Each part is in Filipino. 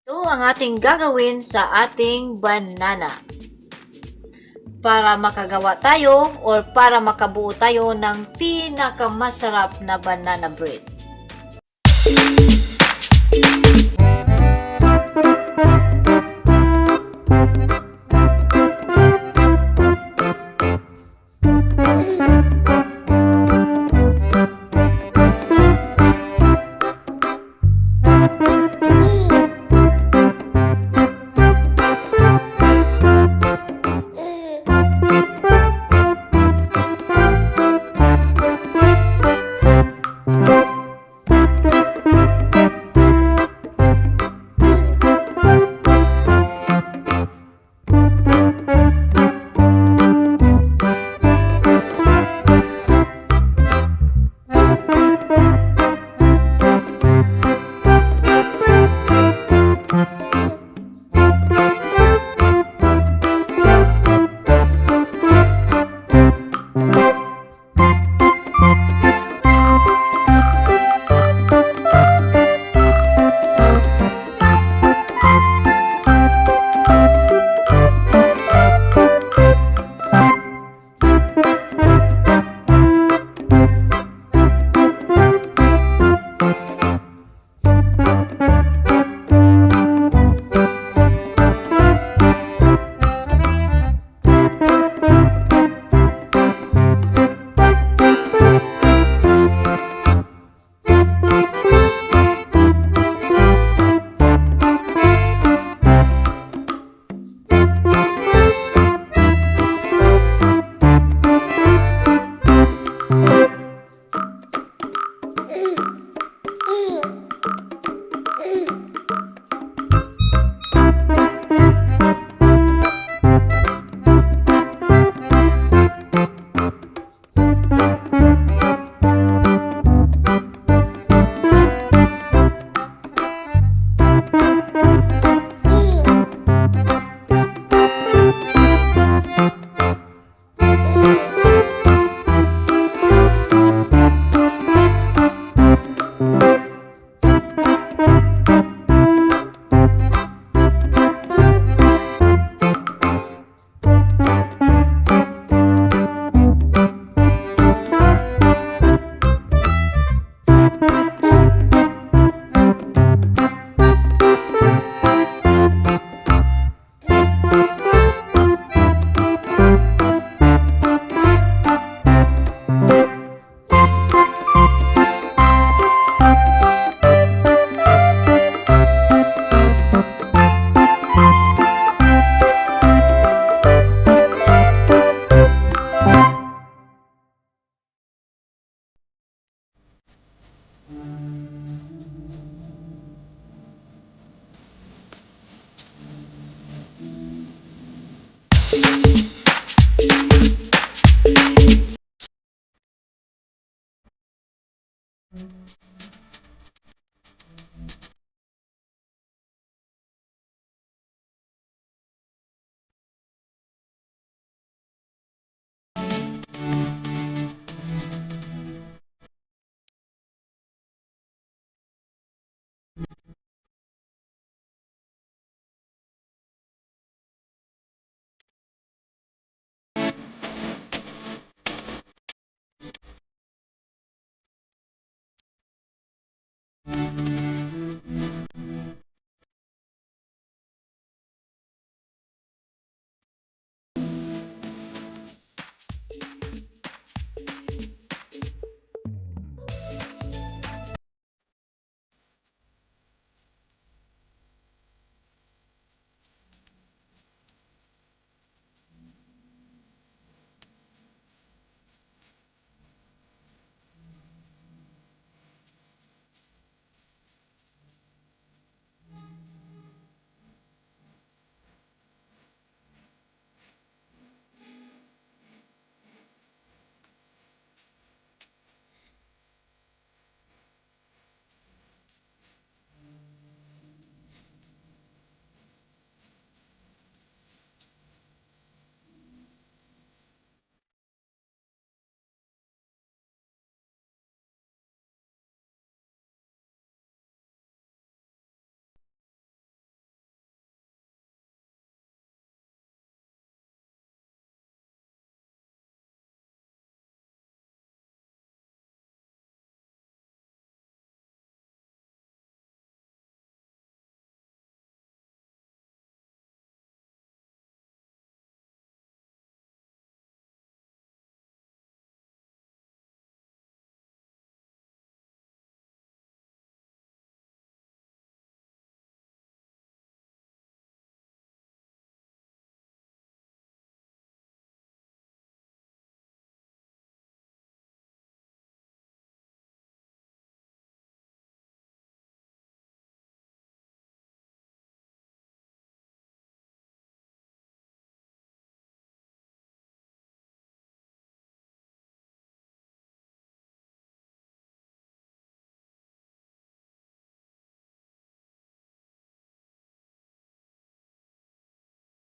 Ito ang ating gagawin sa ating banana. Para makagawa tayo or para makabuo tayo ng pinakamasarap na banana bread.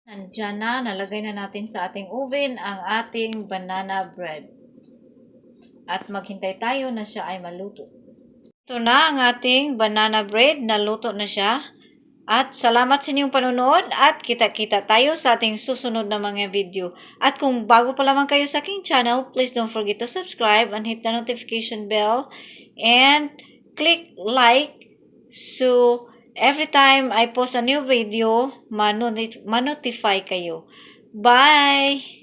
Nandiyan na, nalagay na natin sa ating oven ang ating banana bread. At maghintay tayo na siya ay maluto. Ito na ang ating banana bread, naluto na siya. At salamat sa inyong panonood at kita-kita tayo sa ating susunod na mga video. At kung bago pa lamang kayo sa aking channel, please don't forget to subscribe and hit the notification bell and click like so every time I post a new video, ma-notify kayo. Bye!